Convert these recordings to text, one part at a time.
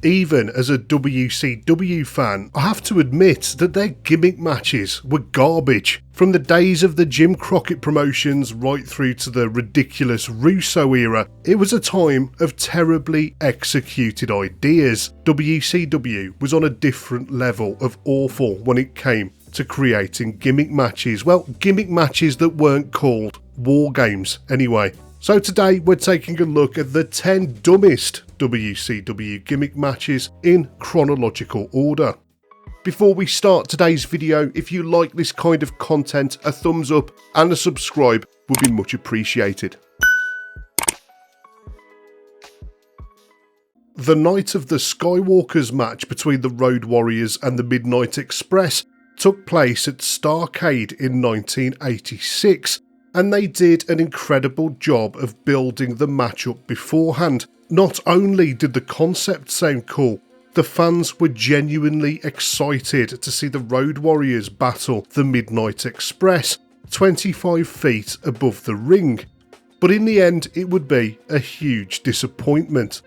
Even as a WCW fan, I have to admit that their gimmick matches were garbage. From the days of the Jim Crockett promotions right through to the ridiculous Russo era, it was a time of terribly executed ideas. WCW was on a different level of awful when it came to creating gimmick matches. Well, gimmick matches that weren't called war games anyway. So today we're taking a look at the 10 dumbest WCW gimmick matches in chronological order. Before we start today's video, if you like this kind of content, a thumbs up and a subscribe would be much appreciated. The night of the Skywalkers match between the Road Warriors and the Midnight Express took place at Starrcade in 1986. And they did an incredible job of building the matchup beforehand. Not only did the concept sound cool, the fans were genuinely excited to see the Road Warriors battle the Midnight Express 25 feet above the ring. But in the end, it would be a huge disappointment.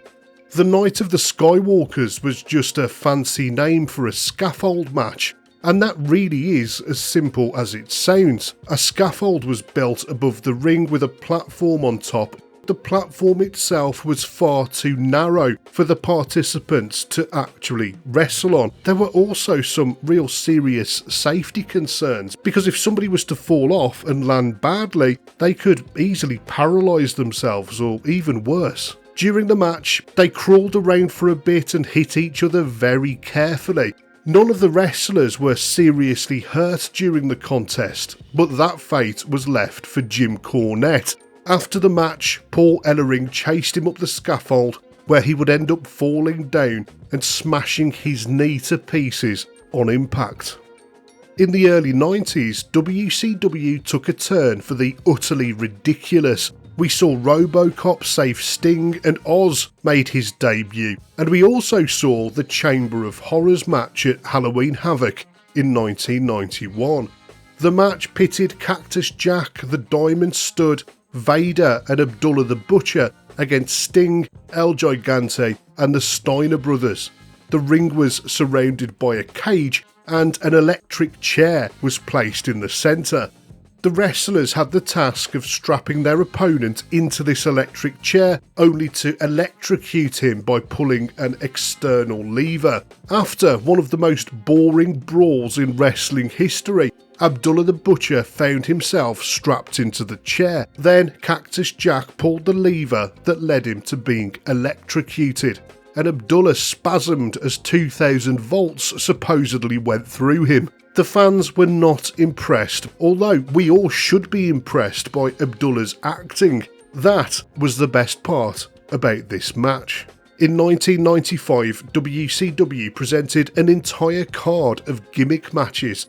The Night of the Skywalkers was just a fancy name for a scaffold match. And that really is as simple as it sounds. A scaffold was built above the ring with a platform on top. The platform itself was far too narrow for the participants to actually wrestle on. There were also some real serious safety concerns, because if somebody was to fall off and land badly, they could easily paralyse themselves, or even worse. During the match, they crawled around for a bit and hit each other very carefully. None of the wrestlers were seriously hurt during the contest, but that fate was left for Jim Cornette. After the match, Paul Ellering chased him up the scaffold, where he would end up falling down and smashing his knee to pieces on impact. In the early 90s, WCW took a turn for the utterly ridiculous. We saw RoboCop save Sting, and Oz made his debut, and we also saw the Chamber of Horrors match at Halloween Havoc in 1991. The match pitted Cactus Jack, the Diamond Stud, Vader and Abdullah the Butcher against Sting, El Gigante and the Steiner brothers. The ring was surrounded by a cage and an electric chair was placed in the centre. The wrestlers had the task of strapping their opponent into this electric chair, only to electrocute him by pulling an external lever. After one of the most boring brawls in wrestling history, Abdullah the Butcher found himself strapped into the chair. Then Cactus Jack pulled the lever that led him to being electrocuted, and Abdullah spasmed as 2,000 volts supposedly went through him. The fans were not impressed, although we all should be impressed by Abdullah's acting. That was the best part about this match. In 1995, WCW presented an entire card of gimmick matches.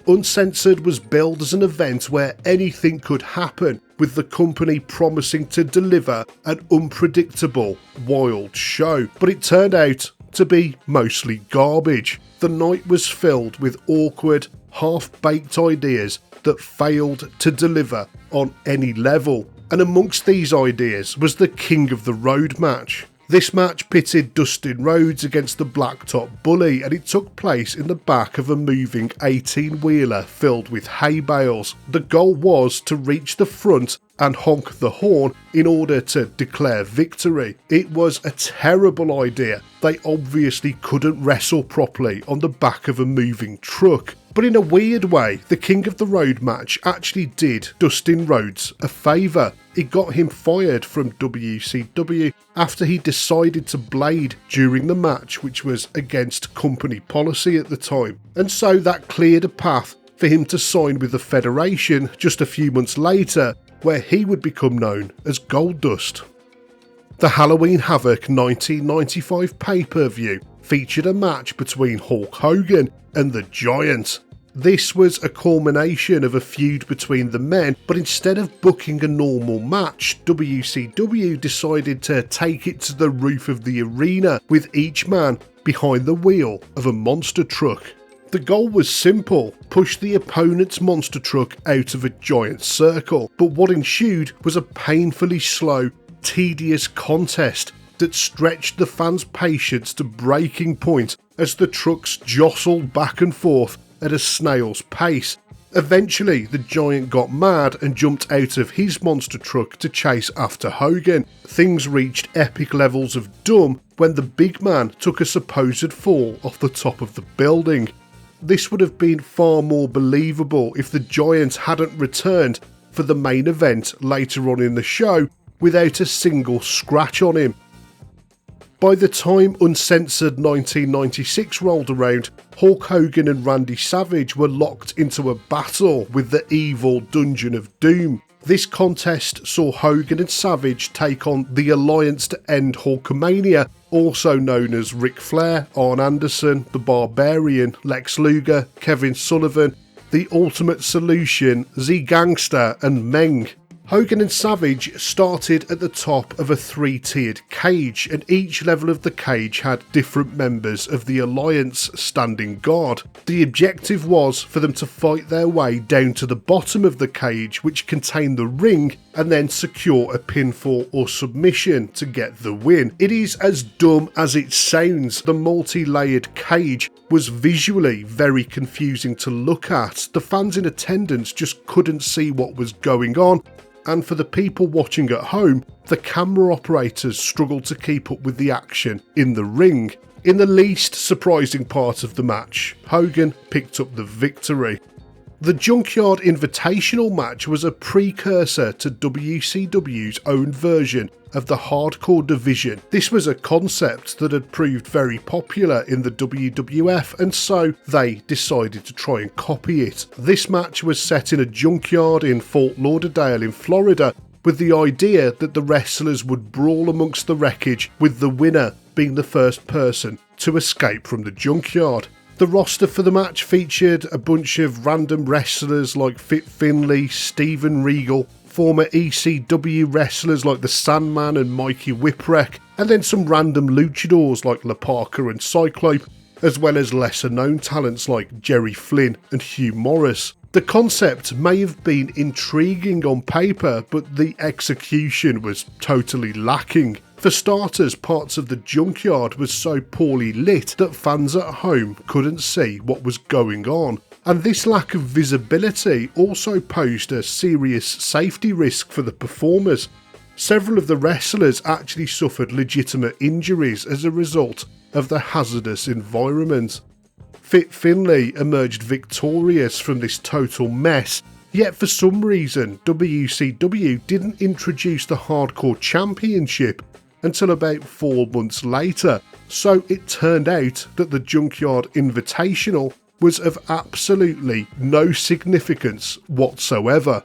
Uncensored was billed as an event where anything could happen, with the company promising to deliver an unpredictable, wild show. But it turned out to be mostly garbage. The night was filled with awkward, half-baked ideas that failed to deliver on any level. And amongst these ideas was the King of the Road match. This match pitted Dustin Rhodes against the Blacktop Bully, and it took place in the back of a moving 18-wheeler filled with hay bales. The goal was to reach the front and honk the horn in order to declare victory. It was a terrible idea. They obviously couldn't wrestle properly on the back of a moving truck. But in a weird way, the King of the Road match actually did Dustin Rhodes a favour. It got him fired from WCW after he decided to blade during the match, which was against company policy at the time. And so that cleared a path for him to sign with the Federation just a few months later, where he would become known as Goldust. The Halloween Havoc 1995 pay-per-view featured a match between Hulk Hogan and the Giant. This was a culmination of a feud between the men, but instead of booking a normal match, WCW decided to take it to the roof of the arena, with each man behind the wheel of a monster truck. The goal was simple: push the opponent's monster truck out of a giant circle, but what ensued was a painfully slow, tedious contest that stretched the fans' patience to breaking point as the trucks jostled back and forth at a snail's pace. Eventually, the Giant got mad and jumped out of his monster truck to chase after Hogan. Things reached epic levels of dumb when the big man took a supposed fall off the top of the building. This would have been far more believable if the Giant hadn't returned for the main event later on in the show without a single scratch on him. By the time Uncensored 1996 rolled around, Hulk Hogan and Randy Savage were locked into a battle with the evil Dungeon of Doom. This contest saw Hogan and Savage take on the Alliance to End Hulkamania, also known as Ric Flair, Arn Anderson, The Barbarian, Lex Luger, Kevin Sullivan, The Ultimate Solution, Z Gangster and Meng. Hogan and Savage started at the top of a three-tiered cage, and each level of the cage had different members of the Alliance standing guard. The objective was for them to fight their way down to the bottom of the cage, which contained the ring, and then secure a pinfall or submission to get the win. It is as dumb as it sounds. The multi-layered cage was visually very confusing to look at. The fans in attendance just couldn't see what was going on. And for the people watching at home, the camera operators struggled to keep up with the action in the ring. In the least surprising part of the match, Hogan picked up the victory. The Junkyard Invitational match was a precursor to WCW's own version of the hardcore division. This was a concept that had proved very popular in the WWF, and so they decided to try and copy it. This match was set in a junkyard in Fort Lauderdale in Florida, with the idea that the wrestlers would brawl amongst the wreckage, with the winner being the first person to escape from the junkyard. The roster for the match featured a bunch of random wrestlers like Fit Finlay, Steven Regal, former ECW wrestlers like the Sandman and Mikey Whipwreck, and then some random luchadors like La Parka and Cyclope, as well as lesser known talents like Jerry Flynn and Hugh Morris. The concept may have been intriguing on paper, but the execution was totally lacking. For starters, parts of the junkyard was so poorly lit that fans at home couldn't see what was going on. And this lack of visibility also posed a serious safety risk for the performers. Several of the wrestlers actually suffered legitimate injuries as a result of the hazardous environment. Fit Finlay emerged victorious from this total mess, yet for some reason WCW didn't introduce the Hardcore Championship until about 4 months later, so it turned out that the Junkyard Invitational was of absolutely no significance whatsoever.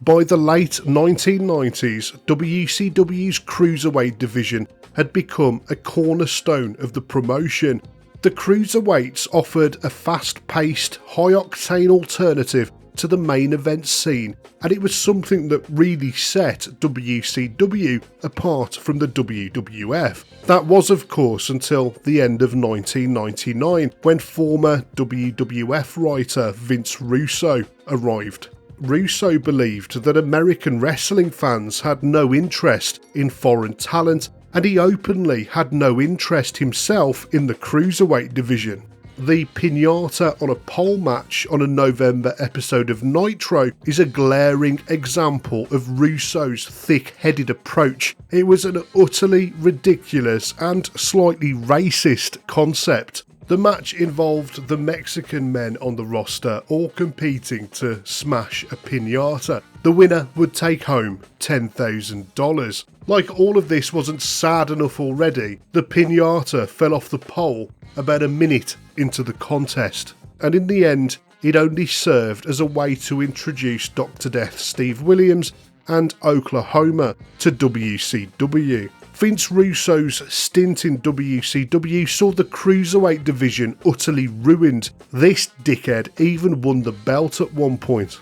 By the late 1990s, WCW's Cruiserweight division had become a cornerstone of the promotion. The Cruiserweights offered a fast-paced, high-octane alternative to the main event scene, and it was something that really set WCW apart from the WWF. That was, of course, until the end of 1999, when former WWF writer Vince Russo arrived. Russo believed that American wrestling fans had no interest in foreign talent, and he openly had no interest himself in the Cruiserweight division. The Piñata On A Pole match on a November episode of Nitro is a glaring example of Russo's thick-headed approach. It was an utterly ridiculous and slightly racist concept. The match involved the Mexican men on the roster all competing to smash a piñata. The winner would take home $10,000. Like all of this wasn't sad enough already, the piñata fell off the pole about a minute into the contest, and in the end it only served as a way to introduce Dr. Death Steve Williams and Oklahoma to WCW. Vince Russo's stint in WCW saw the Cruiserweight division utterly ruined. This dickhead even won the belt at one point.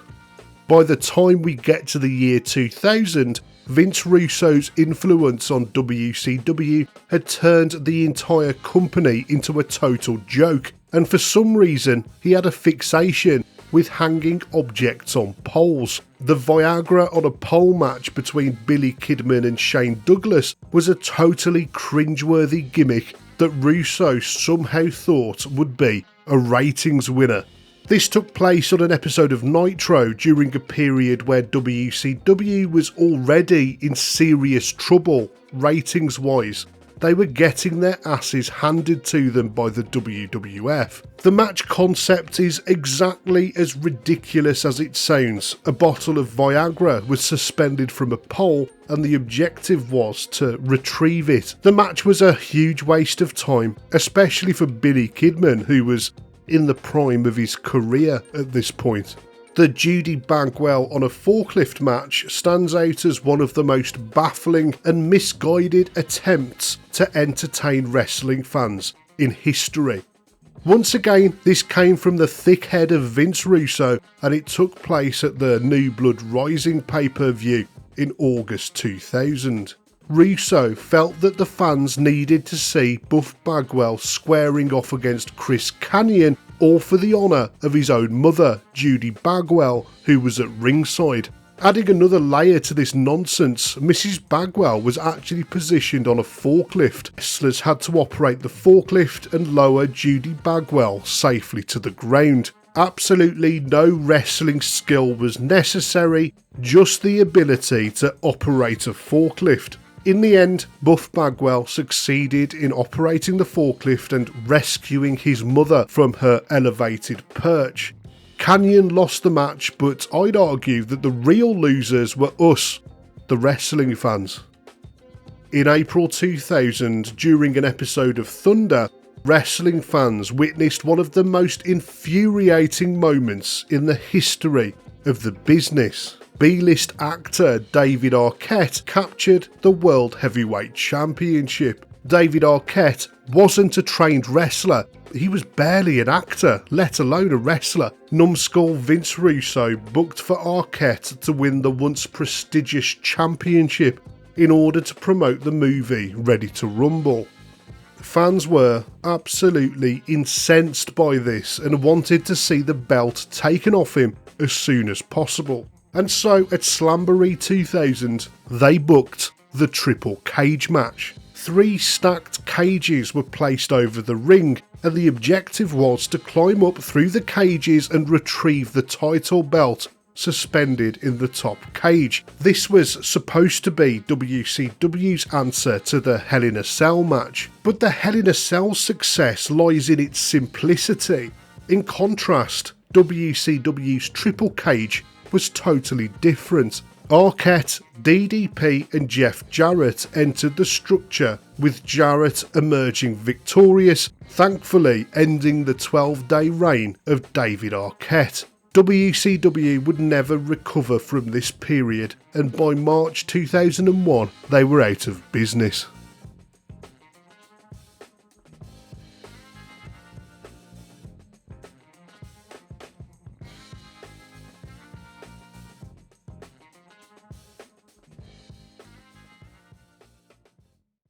By the time we get to the year 2000, Vince Russo's influence on WCW had turned the entire company into a total joke, and for some reason he had a fixation with hanging objects on poles. The Viagra on a Pole match between Billy Kidman and Shane Douglas was a totally cringeworthy gimmick that Russo somehow thought would be a ratings winner. This took place on an episode of Nitro during a period where WCW was already in serious trouble ratings-wise. They were getting their asses handed to them by the WWF. The match concept is exactly as ridiculous as it sounds. A bottle of Viagra was suspended from a pole and the objective was to retrieve it. The match was a huge waste of time, especially for Billy Kidman, who was in the prime of his career at this point. The Judy Bagwell on a forklift match stands out as one of the most baffling and misguided attempts to entertain wrestling fans in history. Once again, this came from the thick head of Vince Russo and it took place at the New Blood Rising pay-per-view in August 2000. Russo felt that the fans needed to see Buff Bagwell squaring off against Chris Kanyon, all for the honour of his own mother, Judy Bagwell, who was at ringside. Adding another layer to this nonsense, Mrs. Bagwell was actually positioned on a forklift. Wrestlers had to operate the forklift and lower Judy Bagwell safely to the ground. Absolutely no wrestling skill was necessary, just the ability to operate a forklift. In the end, Buff Bagwell succeeded in operating the forklift and rescuing his mother from her elevated perch. Kanyon lost the match, but I'd argue that the real losers were us, the wrestling fans. In April 2000, during an episode of Thunder, wrestling fans witnessed one of the most infuriating moments in the history of the business. B-list actor David Arquette captured the World Heavyweight Championship. David Arquette wasn't a trained wrestler, he was barely an actor, let alone a wrestler. Numbskull Vince Russo booked for Arquette to win the once prestigious championship in order to promote the movie Ready to Rumble. Fans were absolutely incensed by this and wanted to see the belt taken off him as soon as possible. And so at Slamboree 2000, they booked the Triple Cage match. 3 stacked cages were placed over the ring, and the objective was to climb up through the cages and retrieve the title belt suspended in the top cage. This was supposed to be WCW's answer to the Hell in a Cell match, but the Hell in a Cell's success lies in its simplicity. In contrast, WCW's Triple Cage was totally different. Arquette, DDP and Jeff Jarrett entered the structure, with Jarrett emerging victorious, thankfully ending the 12-day reign of David Arquette. WCW would never recover from this period, and by March 2001 they were out of business.